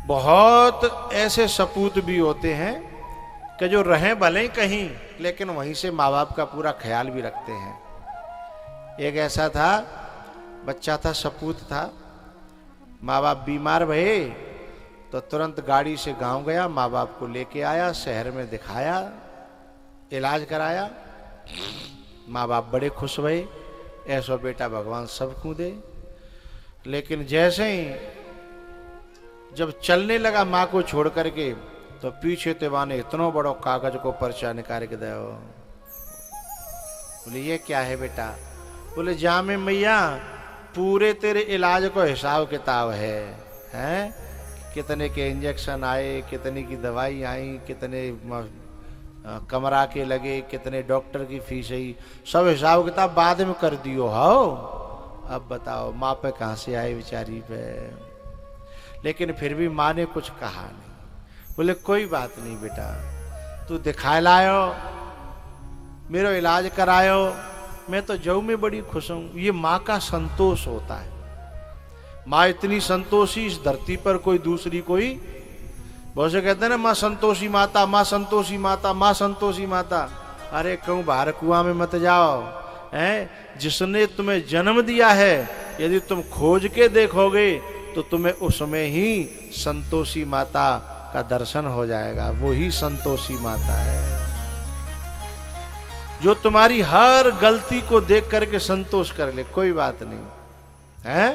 बहुत ऐसे सपूत भी होते हैं कि जो रहें भले ही कहीं, लेकिन वहीं से माँ बाप का पूरा ख्याल भी रखते हैं। एक ऐसा था, बच्चा था, सपूत था, माँ बाप बीमार भये तो तुरंत गाड़ी से गांव गया, माँ बाप को लेके आया, शहर में दिखाया, इलाज कराया। माँ बाप बड़े खुश भये, ऐसो बेटा भगवान सबको दे। लेकिन जैसे ही जब चलने लगा माँ को छोड़ करके, तो पीछे तेवा ने इतना बड़ो कागज को पर्चा निकाल के दो। बोले ये क्या है बेटा? बोले जामे मैया पूरे तेरे इलाज को हिसाब किताब है, हैं? कितने के इंजेक्शन आए, कितने की दवाई आई, कितने कमरा के लगे, कितने डॉक्टर की फीस आई, सब हिसाब किताब बाद में कर दियो। हो अब बताओ माँ पे कहाँ से आए बेचारी पे। लेकिन फिर भी माँ ने कुछ कहा नहीं। बोले कोई बात नहीं बेटा, तू दिखा लायो, मेरा इलाज करायो, मैं तो जऊ में बड़ी खुश हूं। ये माँ का संतोष होता है। माँ इतनी संतोषी इस धरती पर कोई दूसरी कोई, बहुत से कहते हैं ना माँ संतोषी माता, माँ संतोषी माता, माँ संतोषी माता। अरे कहूं बाहर कुआं में मत जाओ, हैं? जिसने तुम्हें जन्म दिया है यदि तुम खोज के देखोगे तो तुम्हें उसमें ही संतोषी माता का दर्शन हो जाएगा। वो ही संतोषी माता है जो तुम्हारी हर गलती को देख करके संतोष कर ले। कोई बात नहीं है,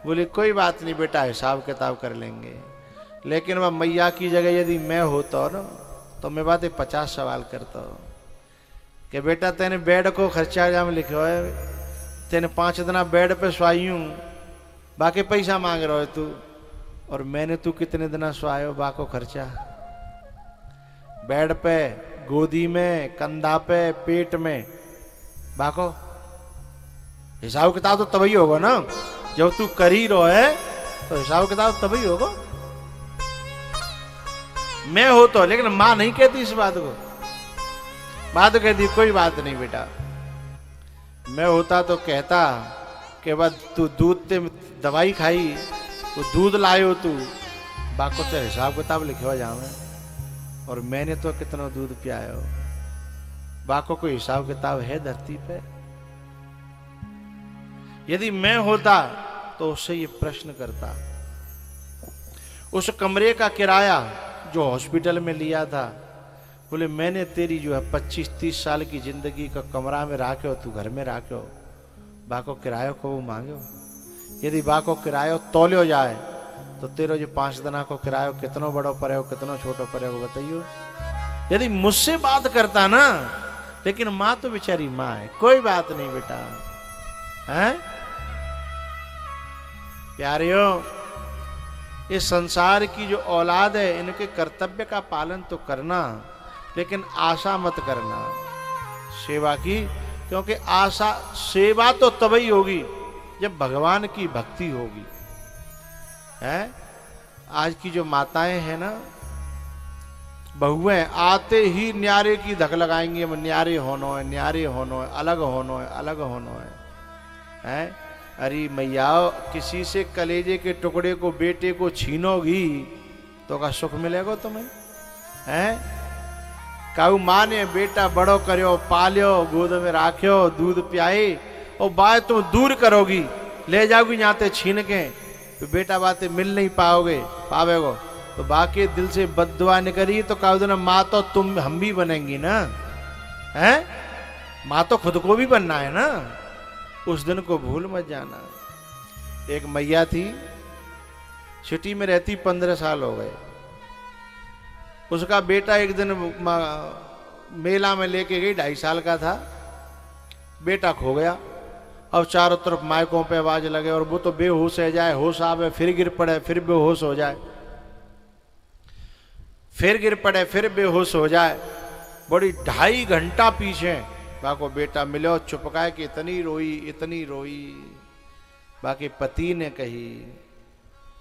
बोले कोई बात नहीं बेटा, हिसाब किताब कर लेंगे। लेकिन वह मैया की जगह यदि मैं होता ना तो मैं बातें 50 सवाल करता हूँ कि बेटा तेने बेड को खर्चा जाम लिखो है, तेने 5 दिन बेड पे स्वाई हूँ, बाकी पैसा मांग रहा है तू, और मैंने तू कितने दिन स्वायो बाको खर्चा? बेड पे, गोदी में, कंधा पे, पेट में, बाको हिसाब किताब तो तभी होगा ना जब तू कर ही रहो है, तो हिसाब किताब तभी होगा। मैं हो तो, लेकिन मां नहीं कहती इस बात को। बात कहती कोई बात नहीं बेटा, मैं होता तो कहता कि बाद तू दूध ते दवाई खाई, वो दूध लायो तू, बाको तो हिसाब किताब लिखे जावे, और मैंने तो कितना दूध पियायो, बाको कोई हिसाब किताब है धरती पे? यदि मैं होता तो उससे ये प्रश्न करता। उस कमरे का किराया जो हॉस्पिटल में लिया था, बोले मैंने तेरी जो है 25-30 साल की जिंदगी का कमरा में राख्यो, तू घर में राख्यो, बाको किरायो को वो मांगो। यदि बाको किरायो तोलियो जाए तो तेरो जो 5 दिना को किरायो कितनो बड़ो पड़े हो, कितनो छोटो पड़े हो बताइयो। यदि मुझसे बात करता ना, लेकिन माँ तो बेचारी माँ है, कोई बात नहीं बेटा, हैं? प्यारियों, इस संसार की जो औलाद है इनके कर्तव्य का पालन तो करना, लेकिन आशा मत करना सेवा की, क्योंकि आशा, सेवा तो तभी होगी जब भगवान की भक्ति होगी, है? आज की जो माताएं हैं ना, बहुएं आते ही न्यारे की धक लगाएंगी, हम न्यारे होनो है, न्यारे होनो है, अलग होनो है, अलग होनो है, हैं? अरे मैया, किसी से कलेजे के टुकड़े को, बेटे को छीनोगी तो का सुख मिलेगा तुम्हें, हैं? काऊ माँ ने बेटा बड़ो करो, पालियो, गोद में राख्यो, दूध पियाई, और बात तुम दूर करोगी, ले जाओगी जाते छीन के, तो बेटा बातें मिल नहीं पाओगे, पावेगो तो बाकी दिल से बद्दुआ निकली तो काऊ दिन माँ तो तुम हम भी बनेंगी ना, हैं? माँ तो खुद को भी बनना है ना, उस दिन को भूल मत जाना। एक मैया थी, सिटी में रहती 15 साल हो गए। उसका बेटा एक दिन मेला में लेके गई, 2.5 साल का था, बेटा खो गया। अब चारों तरफ माइकों पे आवाज लगे, और वो तो बेहोश है जाए, होश आवे फिर गिर पड़े, फिर बेहोश हो जाए, फिर गिर पड़े, फिर बेहोश हो जाए। बड़ी 2.5 घंटा पीछे बाको बेटा मिलो, चुपकाए कि इतनी रोई, इतनी रोई। बाकी पति ने कही,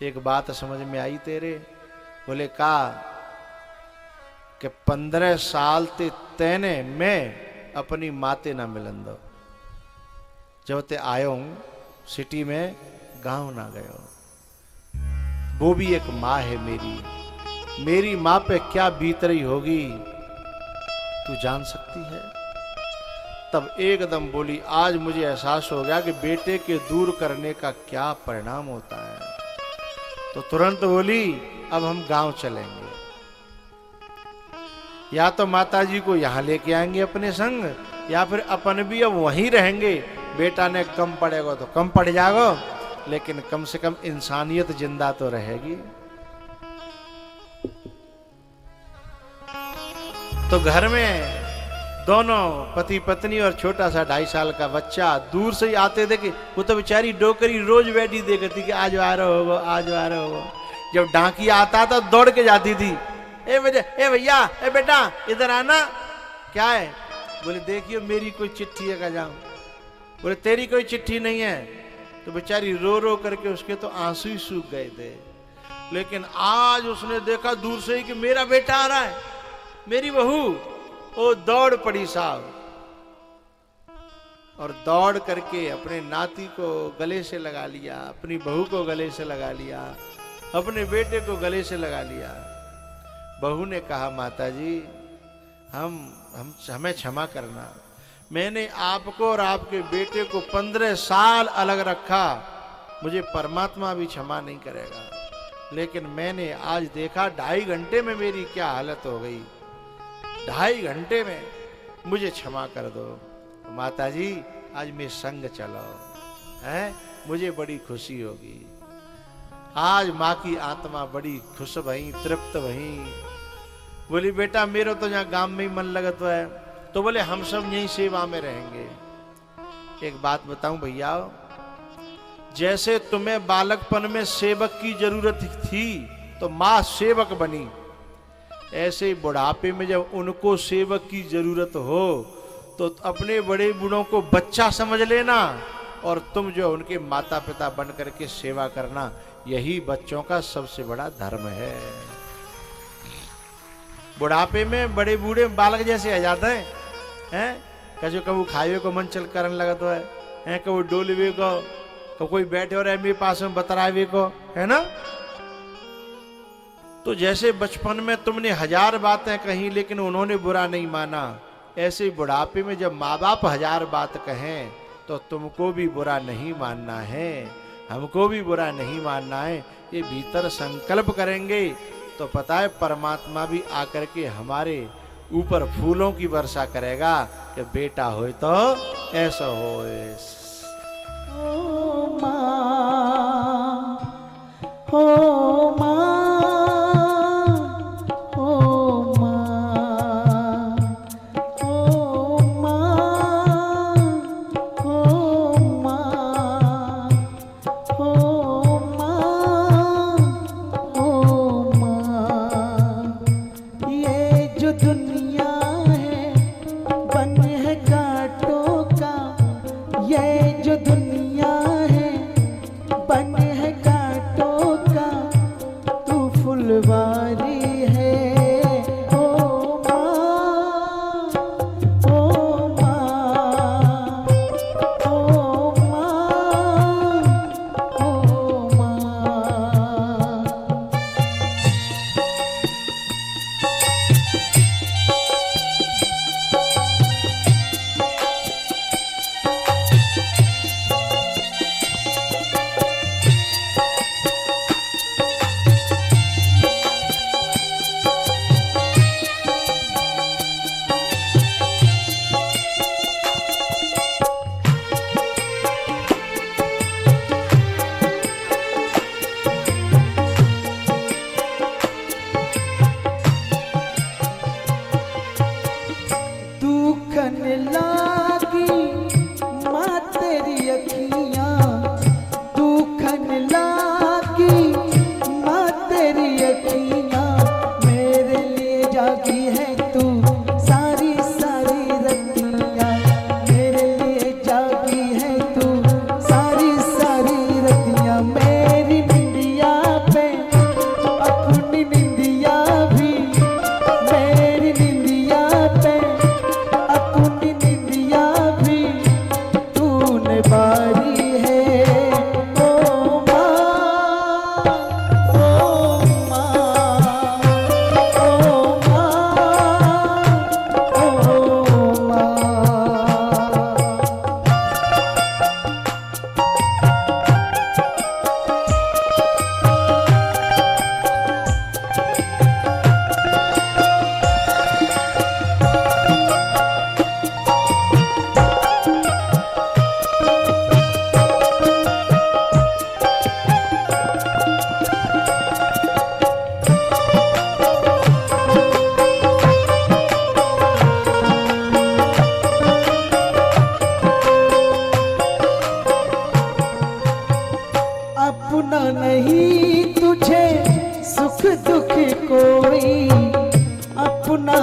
एक बात समझ में आई तेरे? बोले का? कि 15 साल ते तेने मैं अपनी माते ना मिलन दो, जब ते आयो हूं सिटी में, गांव ना गयो। वो भी एक माँ है मेरी माँ पे क्या बीत रही होगी तू जान सकती है। तब एकदम बोली, आज मुझे एहसास हो गया कि बेटे के दूर करने का क्या परिणाम होता है। तो तुरंत बोली, अब हम गांव चलेंगे, या तो माताजी को यहां लेके आएंगे अपने संग, या फिर अपन भी अब वहीं रहेंगे। बेटा ने कम पड़ेगा तो कम पड़ जाएगा, लेकिन कम से कम इंसानियत जिंदा तो रहेगी। तो घर में दोनों पति पत्नी और छोटा सा 2.5 साल का बच्चा दूर से ही आते थे कि वो तो बेचारी डोकरी रोज बैठी देखती कि आज आ रहा होगा, आज आ रहा होगा। जब डाकिया आता था दौड़ के जाती थी, ए भैया, ए बेटा इधर आना। क्या है? बोले देखियो मेरी कोई चिट्ठी है का जाऊं। बोले तेरी कोई चिट्ठी नहीं है। तो बेचारी रो रो करके उसके तो आंसू ही सूख गए थे। लेकिन आज उसने देखा दूर से ही कि मेरा बेटा आ रहा है, मेरी बहू। वो दौड़ पड़ी साहब, और दौड़ करके अपने नाती को गले से लगा लिया, अपनी बहू को गले से लगा लिया, अपने बेटे को गले से लगा लिया। बहू ने कहा, माताजी हमें क्षमा करना, मैंने आपको और आपके बेटे को 15 साल अलग रखा, मुझे परमात्मा भी क्षमा नहीं करेगा। लेकिन मैंने आज देखा 2.5 घंटे में मेरी क्या हालत हो गई, 2.5 घंटे में, मुझे क्षमा कर दो। माताजी आज मैं संग चलो है, मुझे बड़ी खुशी होगी। आज माँ की आत्मा बड़ी खुश भई, तृप्त भई। बोली बेटा मेरा तो यहाँ गांव में ही मन लगत है। तो बोले हम सब यही सेवा में रहेंगे। एक बात बताऊं भैया, जैसे तुम्हें बालकपन में सेवक की जरूरत थी तो माँ सेवक बनी, ऐसे ही बुढ़ापे में जब उनको सेवक की जरूरत हो तो अपने बड़े बूढ़ों को बच्चा समझ लेना, और तुम जो उनके माता पिता बन करके सेवा करना, यही बच्चों का सबसे बड़ा धर्म है। बुढ़ापे में बड़े बूढ़े बालक जैसे आ जाते हैं, कभी कभी खावे को मन चल करने लगा तो है, कभी डोलवे को, कोई बैठे और मेरे पास में बतरावे को, है ना। तो जैसे बचपन में तुमने 1000 बातें कही लेकिन उन्होंने बुरा नहीं माना, ऐसे बुढ़ापे में जब माँ बाप 1000 बात कहें तो तुमको भी बुरा नहीं मानना है, हमको भी बुरा नहीं मानना है। ये भीतर संकल्प करेंगे तो पता है परमात्मा भी आकर के हमारे ऊपर फूलों की वर्षा करेगा कि बेटा होए तो ऐसा होए। ओ माँ, ओ माँ,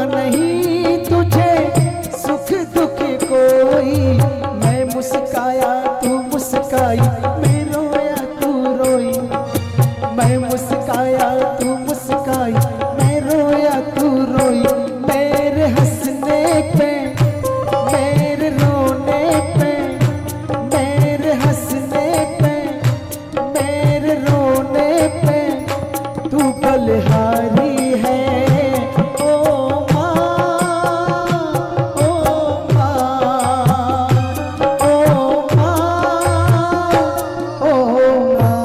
नहीं तुझे सुख दुख कोई, मैं मुस्काया तू मुस्काई, मैं रोया तू रोई, मैं मुस्काया तू मुस्काई, मैं रोया तू रोई, मेरे हंसने पे मेरे रोने पे, मेरे हंसने पे मेरे रोने पे तू बलिहारी है। ओ माँ, ओ माँ, ओ माँ, ओ माँ।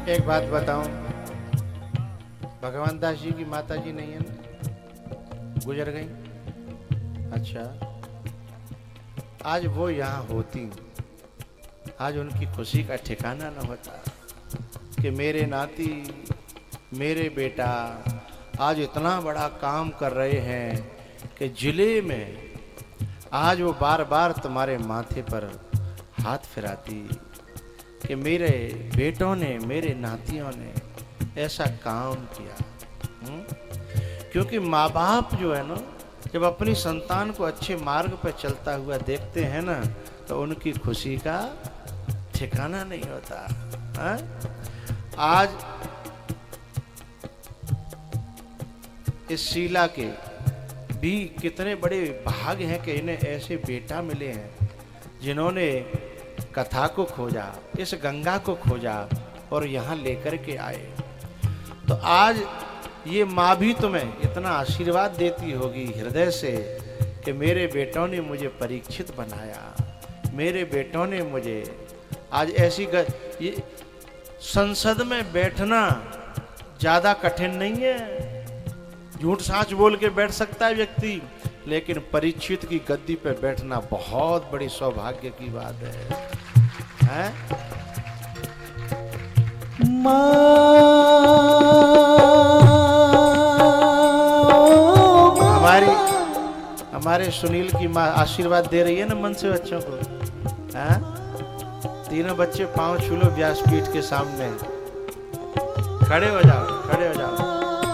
एक बात बताऊं, भगवान दास जी की माता जी नहीं है ना, गुजर गई। अच्छा, आज वो यहाँ होती, आज उनकी खुशी का ठिकाना न होता कि मेरे नाती मेरे बेटा आज इतना बड़ा काम कर रहे हैं कि जिले में आज वो बार बार तुम्हारे माथे पर हाथ फिराती कि मेरे बेटों ने मेरे नातियों ने ऐसा काम किया। क्योंकि माँ बाप जो है ना, जब अपनी संतान को अच्छे मार्ग पर चलता हुआ देखते हैं ना, तो उनकी खुशी का ठिकाना नहीं होता। हा? आज इस शीला के भी कितने बड़े भाग हैं कि इन्हें ऐसे बेटा मिले हैं जिन्होंने कथा को खोजा, इस गंगा को खोजा और यहाँ लेकर के आए। तो आज ये माँ भी तुम्हें इतना आशीर्वाद देती होगी हृदय से कि मेरे बेटों ने मुझे परीक्षित बनाया, मेरे बेटों ने मुझे आज ऐसी ये संसद में बैठना ज़्यादा कठिन नहीं है। झूठ साच बोल के बैठ सकता है व्यक्ति, लेकिन परीक्षित की गद्दी पर बैठना बहुत बड़ी सौभाग्य की बात है। हमारे सुनील की माँ आशीर्वाद दे रही है ना मन से बच्चों को। तीनों बच्चे पांव छू लो व्यासपीठ के सामने, खड़े हो जाओ, खड़े हो जाओ,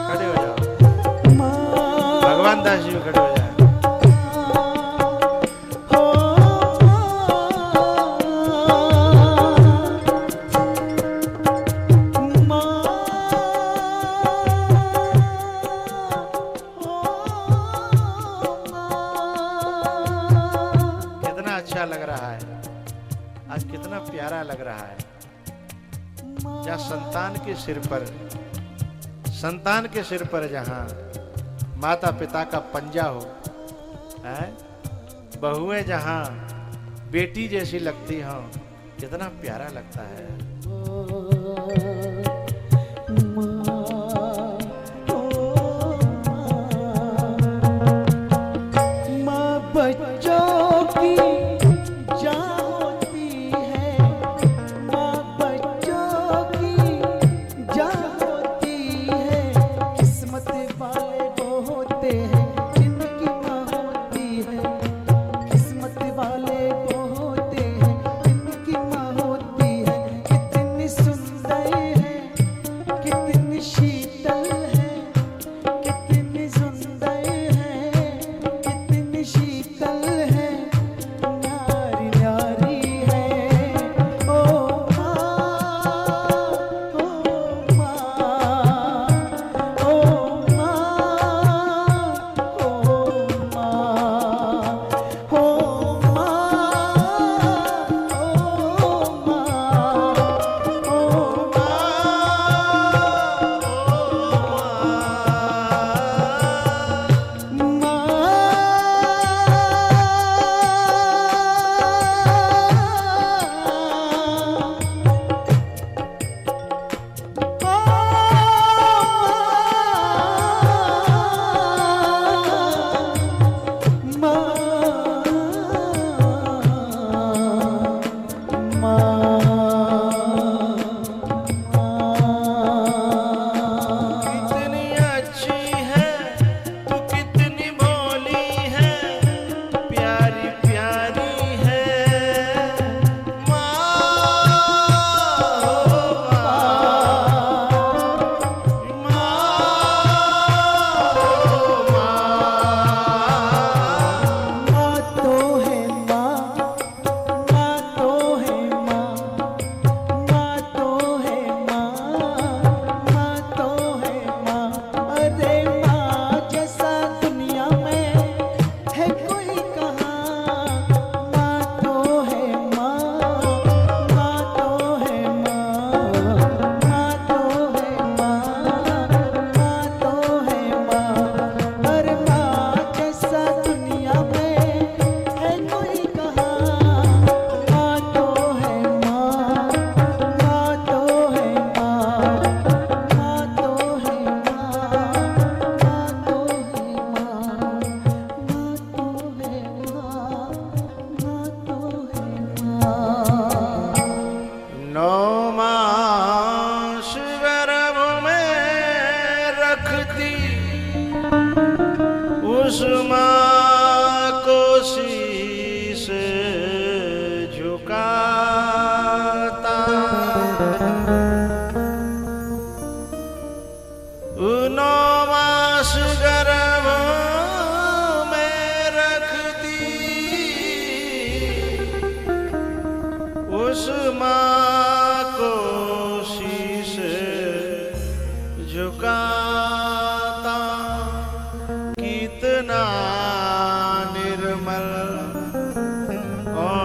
खड़े हो जाओ। भगवान दास जी खड़े हो जाए। लग रहा है आज, कितना प्यारा लग रहा है। जहाँ संतान के सिर पर जहाँ माता पिता का पंजा हो, बहुएं जहाँ बेटी जैसी लगती हो, कितना प्यारा लगता है। शीतल है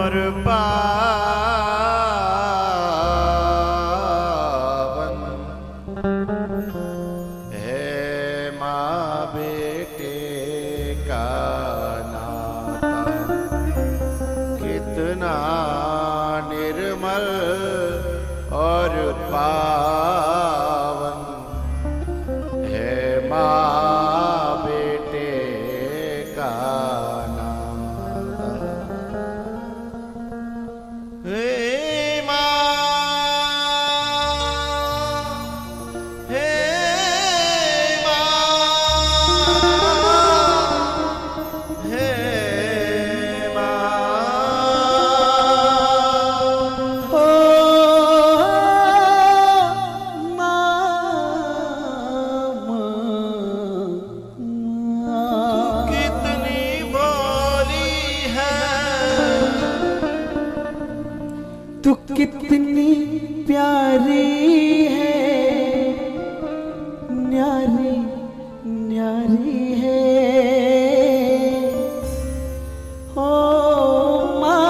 और पावन है माँ बेटे का नाता, कितना निर्मल और पावन है माँ बेटे का नाता। हे माँ, हे माँ, हे माँ, ओ मामा, कितनी भोली है, तू कितनी प्यारी है, न्यारी न्यारी है। ओ माँ,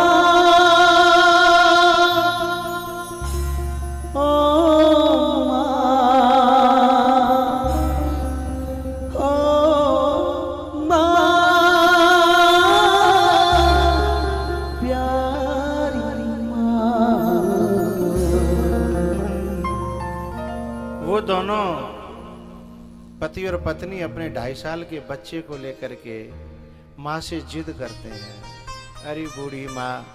ओ माँ, प्यारी माँ। वो दोनों पति और पत्नी अपने 2.5 साल के बच्चे को लेकर के माँ से जिद करते हैं। अरे बूढ़ी माँ,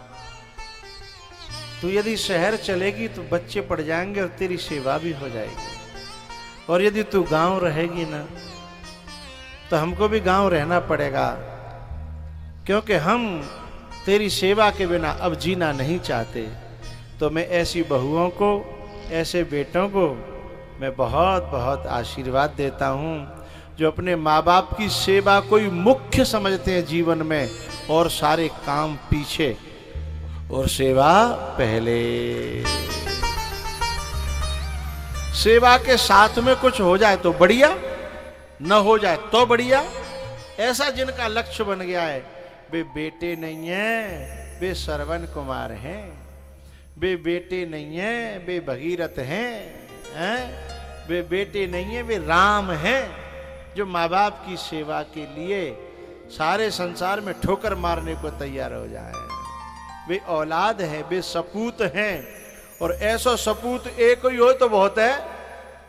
तू यदि शहर चलेगी तो बच्चे पड़ जाएंगे और तेरी सेवा भी हो जाएगी, और यदि तू गांव रहेगी ना तो हमको भी गांव रहना पड़ेगा, क्योंकि हम तेरी सेवा के बिना अब जीना नहीं चाहते। तो मैं ऐसी बहुओं को, ऐसे बेटों को मैं बहुत बहुत आशीर्वाद देता हूँ जो अपने माँ बाप की सेवा को ही मुख्य समझते हैं जीवन में, और सारे काम पीछे और सेवा पहले। सेवा के साथ में कुछ हो जाए तो बढ़िया, न हो जाए तो बढ़िया। ऐसा जिनका लक्ष्य बन गया है, वे बेटे नहीं हैं, वे श्रवण कुमार हैं, वे बेटे नहीं हैं, वे भगीरथ हैं, वे बेटे नहीं हैं, वे राम हैं, जो माँ बाप की सेवा के लिए सारे संसार में ठोकर मारने को तैयार हो जाए। वे औलाद हैं, वे सपूत हैं, और ऐसा सपूत एक ही हो तो बहुत है,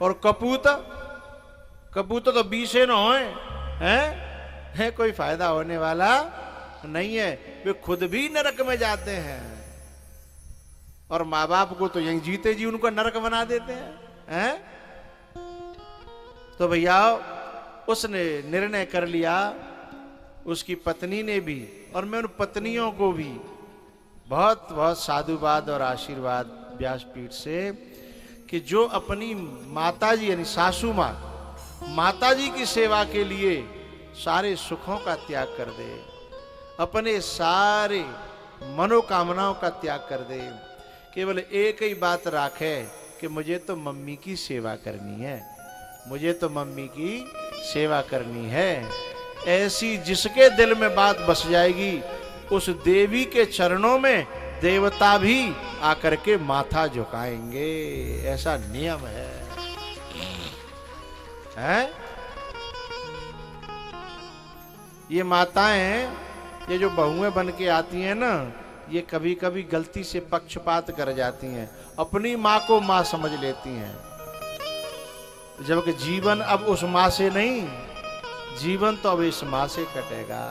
और कपूत कपूत तो 20 न होए हैं, कोई फायदा होने वाला नहीं है। वे खुद भी नरक में जाते हैं, और माँ बाप को तो यहीं जीते जी उनको नरक बना देते हैं। तो भैया उसने निर्णय कर लिया, उसकी पत्नी ने भी, और मैं उन पत्नियों को भी बहुत बहुत साधुवाद और आशीर्वाद व्यासपीठ से, कि जो अपनी माताजी यानी सासू माँ, माताजी की सेवा के लिए सारे सुखों का त्याग कर दे, अपने सारे मनोकामनाओं का त्याग कर दे, केवल एक ही बात राखे कि मुझे तो मम्मी की सेवा करनी है, मुझे तो मम्मी की सेवा करनी है। ऐसी जिसके दिल में बात बस जाएगी, उस देवी के चरणों में देवता भी आकर के माथा झुकाएंगे। ऐसा नियम है, हैं? ये माताएं, ये जो बहुएं बन के आती हैं ना, ये कभी कभी गलती से पक्षपात कर जाती हैं, अपनी माँ को माँ समझ लेती हैं, जबकि जीवन अब उस माँ से नहीं, जीवन तो अब इस माँ से कटेगा।